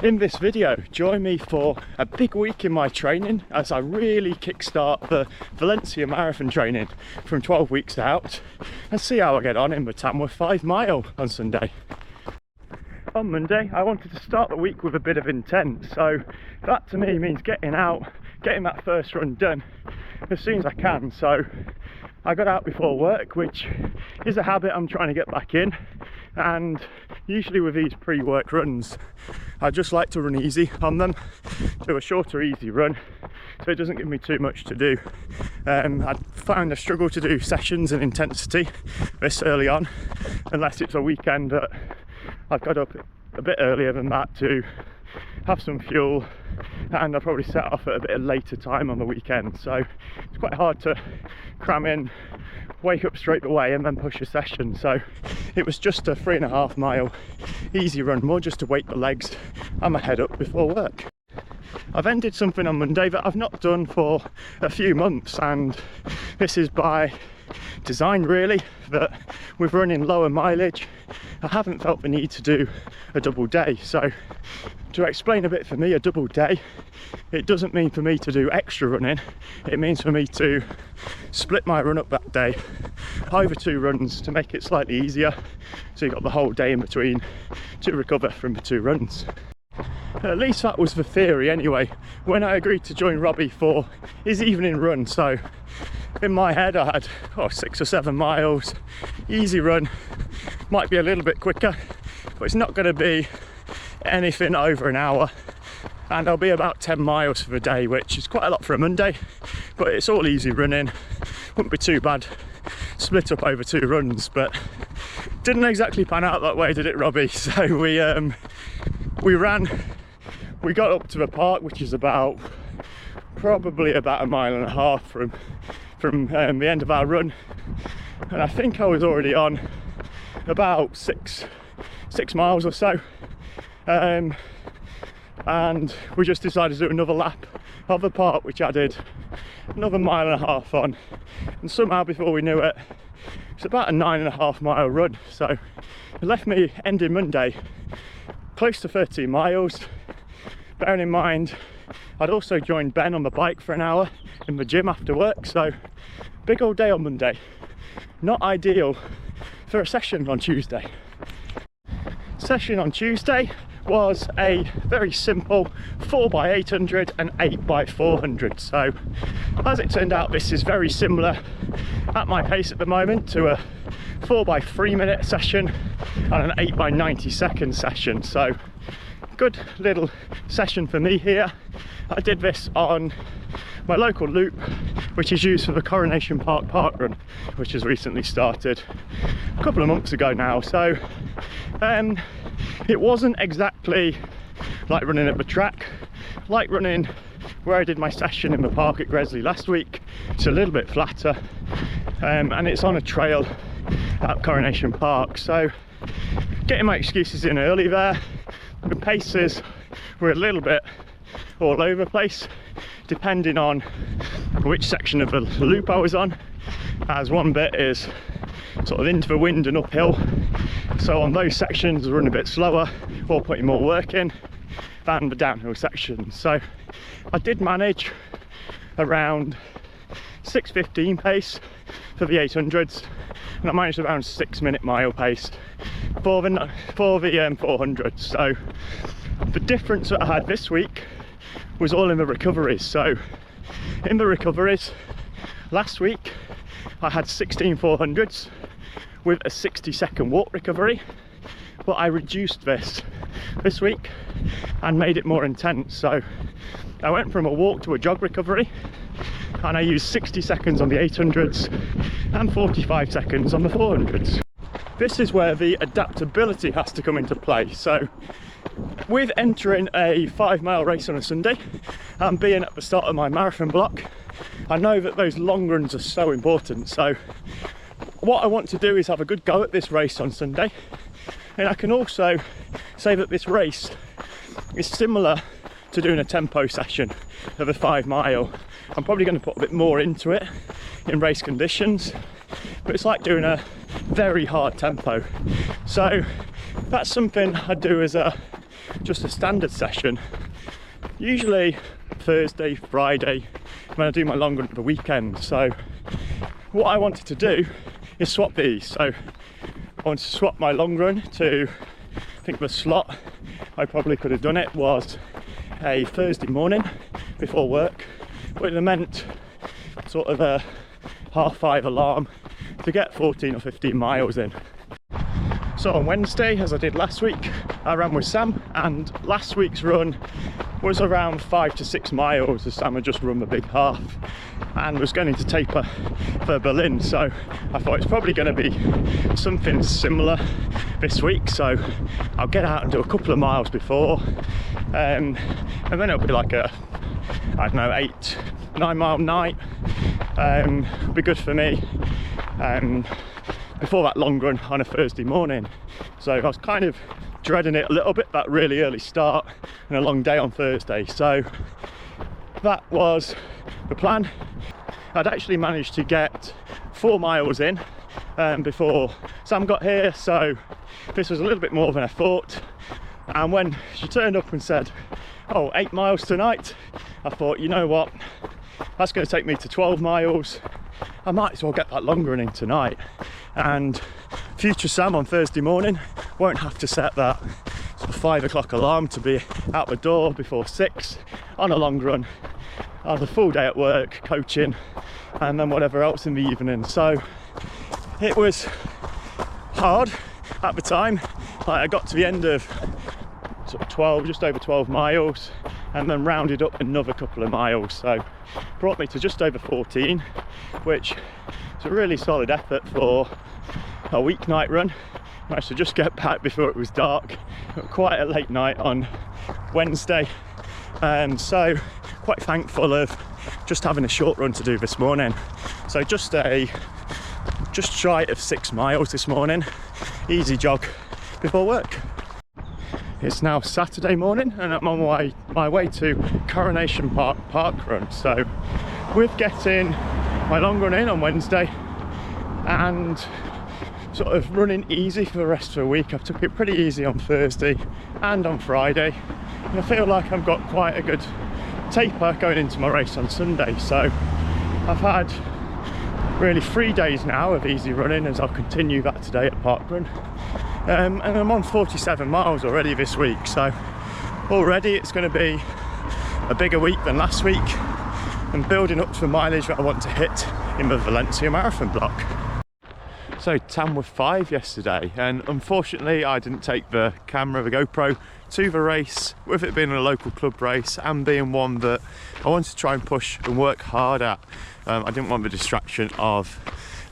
In this video, join me for a big week in my training as I really kickstart the Valencia marathon training from 12 weeks out and see how I get on in the Tamworth 5 mile on Sunday. On Monday, I wanted to start the week with a bit of intent, so that to me means getting out, getting that first run done as soon as I can. So I got out before work, which is a habit I'm trying to get back in, and usually with these pre-work runs I just like to run easy on them, do a shorter easy run so it doesn't give me too much to do. I found I struggle to do sessions and intensity this early on unless it's a weekend that I've got up a bit earlier than that to have some fuel, and I'll probably set off at a bit of later time on the weekend, so it's quite hard to cram in, wake up straight away and then push a session. So it was just a 3.5 mile easy run, more just to wake the legs and my head up before work. I've ended something on Monday that I've not done for a few months, and this is by design really, that with running lower mileage I haven't felt the need to do a double day. So to explain a bit, for me a double day, it doesn't mean for me to do extra running, it means for me to split my run up that day over 2 runs to make it slightly easier, so you've got the whole day in between to recover from the 2 runs. At least that was the theory anyway when I agreed to join Robbie for his evening run. So in my head I had 6 or 7 miles easy run, might be a little bit quicker but it's not going to be anything over an hour, and I'll be about 10 miles for the day, which is quite a lot for a Monday, but it's all easy running, wouldn't be too bad split up over 2 runs. But didn't exactly pan out that way, did it, Robbie? So we got up to the park, which is probably about 1.5 miles from the end of our run, and I think I was already on about 6 miles or so, and we just decided to do another lap of the park, which I did another 1.5 miles on, and somehow before we knew it, it's about a 9.5 mile run. So it left me ending Monday close to 13 miles. Bearing in mind I'd also joined Ben on the bike for an hour in the gym after work, so big old day on Monday. Not ideal for a session on Tuesday. Session on Tuesday was a very simple 4x800 and 8x400. So as it turned out, this is very similar at my pace at the moment to a 4x3 minute session and an 8x90 second session. So good little session for me here. I did this on my local loop, which is used for the Coronation parkrun, which has recently started a couple of months ago now. So it wasn't exactly like running at the track, like running where I did my session in the park at Gresley last week. It's a little bit flatter, and it's on a trail at Coronation Park. So getting my excuses in early there. The paces were a little bit all over the place depending on which section of the loop I was on, as one bit is sort of into the wind and uphill, so on those sections I run a bit slower or putting more work in than the downhill sections. So I did manage around 6:15 pace for the 800s, and I managed around 6-minute mile pace for the 400s. So the difference that I had this week was all in the recoveries. So in the recoveries last week I had 16 400s with a 60-second walk recovery, but I reduced this week and made it more intense. So I went from a walk to a jog recovery, and I used 60 seconds on the 800s and 45 seconds on the 400s. This is where the adaptability has to come into play. So with entering a 5 mile race on a Sunday and being at the start of my marathon block, I know that those long runs are so important. So what I want to do is have a good go at this race on Sunday, and I can also say that this race is similar to doing a tempo session of a 5 mile. I'm probably going to put a bit more into it in race conditions, but it's like doing a very hard tempo. So that's something I do as a just a standard session, usually Thursday, Friday, when I do my long run at the weekend. So what I wanted to do is swap these. So I wanted to swap my long run to, I think the slot I probably could have done it was a Thursday morning before work, but it meant sort of a 5:30 alarm to get 14 or 15 miles in. So on Wednesday, as I did last week, I ran with Sam, and last week's run was around 5 to 6 miles as Sam had just run the big half and was going to taper for Berlin. So I thought it's probably going to be something similar this week, so I'll get out and do a couple of miles before, and then it'll be like a, I don't know, 8-9 mile night. Be good for me before that long run on a Thursday morning. So I was kind of dreading it a little bit, that really early start and a long day on Thursday. So that was the plan. I'd actually managed to get 4 miles in before Sam got here, so this was a little bit more than I thought. And when she turned up and said, oh, 8 miles tonight, I thought, you know what, that's going to take me to 12 miles. I might as well get that long run in tonight, and future Sam on Thursday morning won't have to set that sort of 5 o'clock alarm to be out the door before 6 on a long run. I'll have a full day at work, coaching, and then whatever else in the evening. So it was hard at the time. Like, I got to the end of sort of 12, just over 12 miles, and then rounded up another couple of miles, so brought me to just over 14, which is a really solid effort for a weeknight run. Managed to just get back before it was dark. Quite a late night on Wednesday, so quite thankful of just having a short run to do this morning. So just shy of 6 miles this morning, easy jog before work. It's now Saturday morning and I'm on my way to Coronation parkrun. So with getting my long run in on Wednesday and sort of running easy for the rest of the week, I've took it pretty easy on Thursday and on Friday, and I feel like I've got quite a good taper going into my race on Sunday. So I've had really 3 days now of easy running, as I'll continue that today at parkrun. And I'm on 47 miles already this week, so already it's going to be a bigger week than last week, and building up to the mileage that I want to hit in the Valencia marathon block. So Tamworth 5 yesterday, and unfortunately I didn't take the camera, the GoPro, to the race, with it being a local club race and being one that I wanted to try and push and work hard at. I didn't want the distraction of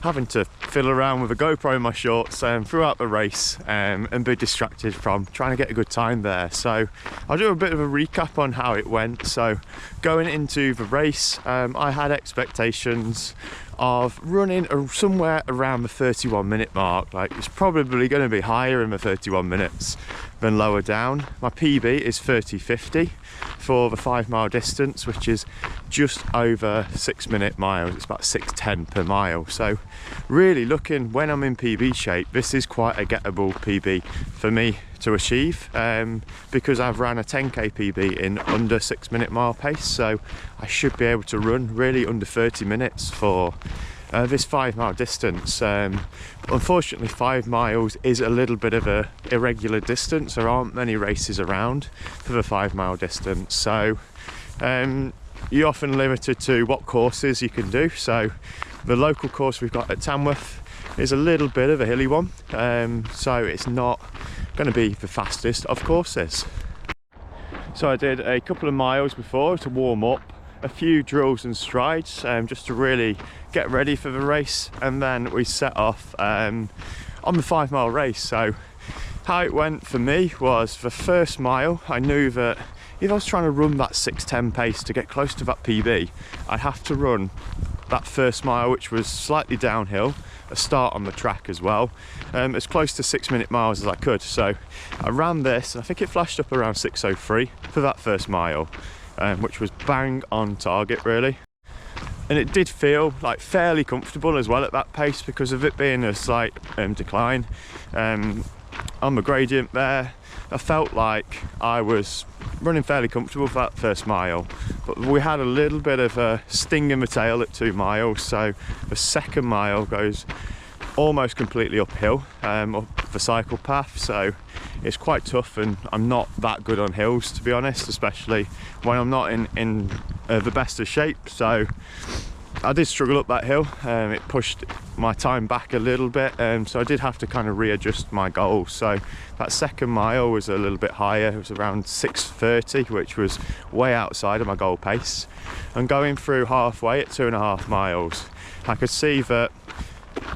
having to fiddle around with a GoPro in my shorts throughout the race and be distracted from trying to get a good time there. So I'll do a bit of a recap on how it went. So going into the race, I had expectations of running somewhere around the 31-minute mark. Like, it's probably going to be higher in the 31 minutes than lower down. My PB is 30:50 for the 5 mile distance, which is just over 6 minute miles. It's about 6:10 per mile. So really looking, when I'm in PB shape, this is quite a gettable PB for me to achieve, because I've ran a 10k PB in under 6 minute mile pace, so I should be able to run really under 30 minutes for this 5 mile distance. Unfortunately 5 miles is a little bit of a irregular distance. There aren't many races around for the 5 mile distance, so you're often limited to what courses you can do. So the local course we've got at Tamworth is a little bit of a hilly one, so it's not going to be the fastest of courses. So I did a couple of miles before to warm up, a few drills and strides just to really get ready for the race, and then we set off on the 5 mile race. So how it went for me was, the first mile I knew that if I was trying to run that 6:10 pace to get close to that PB, I'd have to run that first mile, which was slightly downhill, a start on the track as well, as close to 6 minute miles as I could. So I ran this, and I think it flashed up around 6:03 for that first mile, which was bang on target really. And it did feel like fairly comfortable as well at that pace, because of it being a slight decline on the gradient there. I felt like I was running fairly comfortable for that first mile, but we had a little bit of a sting in the tail at 2 miles, so the second mile goes almost completely uphill, up the cycle path, so it's quite tough, and I'm not that good on hills, to be honest, especially when I'm not in the best of shape. So I did struggle up that hill. It pushed my time back a little bit, so I did have to kind of readjust my goals. So that second mile was a little bit higher. It was around 6:30, which was way outside of my goal pace. And going through halfway at 2.5 miles, I could see that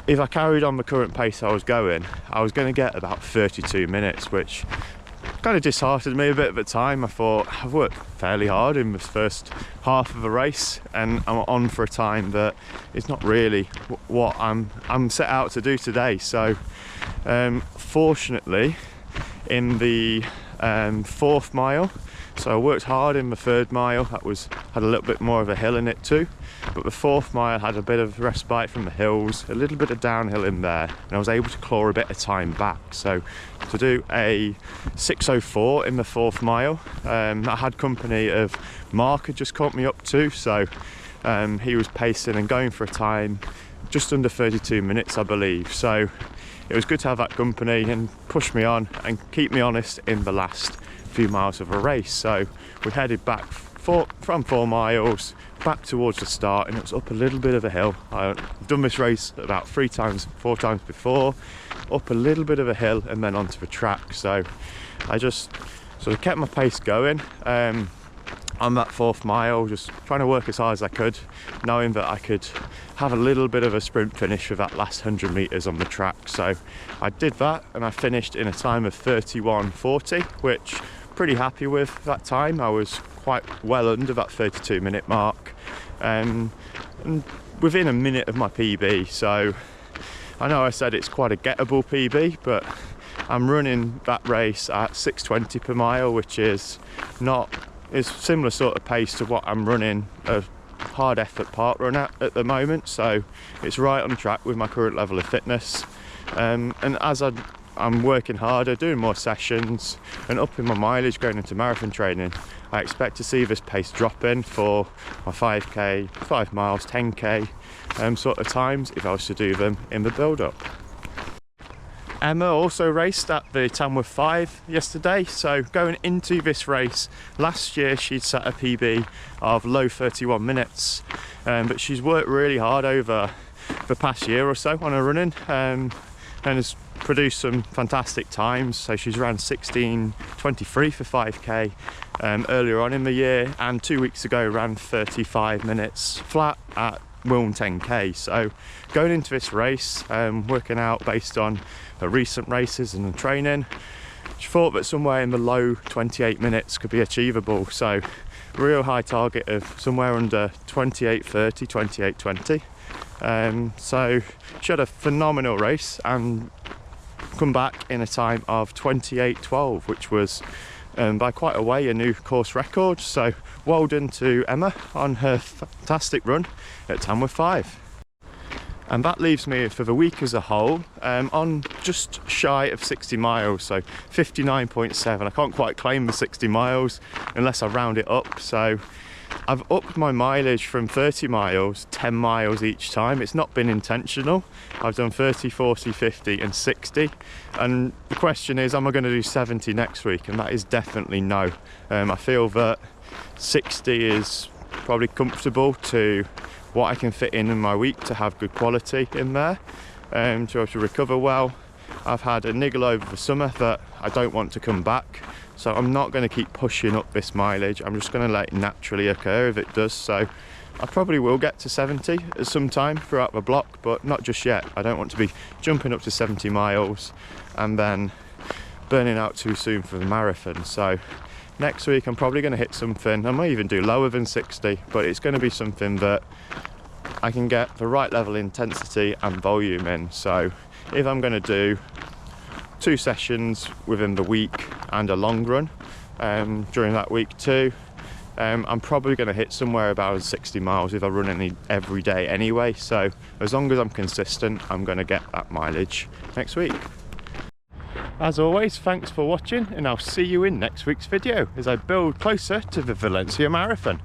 if I carried on the current pace I was going to get about 32 minutes, which kind of disheartened me a bit at the time. I thought, I've worked fairly hard in this first half of the race, and I'm on for a time that is not really what I'm set out to do today. So fortunately, in the 4th mile, so I worked hard in the 3rd mile. That had a little bit more of a hill in it too, but the 4th mile had a bit of respite from the hills, a little bit of downhill in there, and I was able to claw a bit of time back. So to do a 6:04 in the 4th mile, I had company of Mark had just caught me up too, so he was pacing and going for a time just under 32 minutes, I believe. So it was good to have that company and push me on and keep me honest in the last few miles of a race. So we headed back from 4 miles back towards the start, and it was up a little bit of a hill. I've done this race about 4 times before, up a little bit of a hill and then onto the track. So I just sort of kept my pace going on that 4th mile, just trying to work as hard as I could, knowing that I could have a little bit of a sprint finish for that last 100 meters on the track. So I did that, and I finished in a time of 31:40, which pretty happy with that time. I was quite well under that 32-minute mark, and within a minute of my PB. So I know I said it's quite a gettable PB, but I'm running that race at 6:20 per mile, which is similar sort of pace to what I'm running a hard effort parkrun at the moment. So it's right on track with my current level of fitness, and as I'm working harder, doing more sessions and upping my mileage going into marathon training, I expect to see this pace dropping for my 5k, 5 miles, 10k sort of times if I was to do them in the build-up. Emma also raced at the Tamworth 5 yesterday, so going into this race, last year she'd set a PB of low 31 minutes, but she's worked really hard over the past year or so on her running, and has produced some fantastic times. So she's around 16:23 for 5k earlier on in the year, and 2 weeks ago ran 35 minutes flat at Wilm 10k. So going into this race, working out based on her recent races and the training, she thought that somewhere in the low 28 minutes could be achievable. So real high target of somewhere under 28:30, 28:20. So she had a phenomenal race and come back in a time of 28:12, which was by quite a way a new course record. So well done to Emma on her fantastic run at Tamworth 5. And that leaves me for the week as a whole on just shy of 60 miles, so 59.7. I can't quite claim the 60 miles unless I round it up. So I've upped my mileage from 30 miles, 10 miles each time. It's not been intentional. I've done 30, 40, 50 and 60. And the question is, am I going to do 70 next week? And that is definitely no. I feel that 60 is probably comfortable to what I can fit in my week to have good quality in there, to be able to recover well. I've had a niggle over the summer that I don't want to come back, so I'm not going to keep pushing up this mileage. I'm just going to let it naturally occur if it does. So I probably will get to 70 at some time throughout the block, but not just yet. I don't want to be jumping up to 70 miles and then burning out too soon for the marathon. So next week I'm probably going to hit something, I might even do lower than 60, but it's going to be something that I can get the right level of intensity and volume in. So if I'm going to do 2 sessions within the week and a long run during that week too, I'm probably going to hit somewhere about 60 miles if I run any every day anyway. So as long as I'm consistent, I'm going to get that mileage next week. As always, thanks for watching, and I'll see you in next week's video as I build closer to the Valencia Marathon.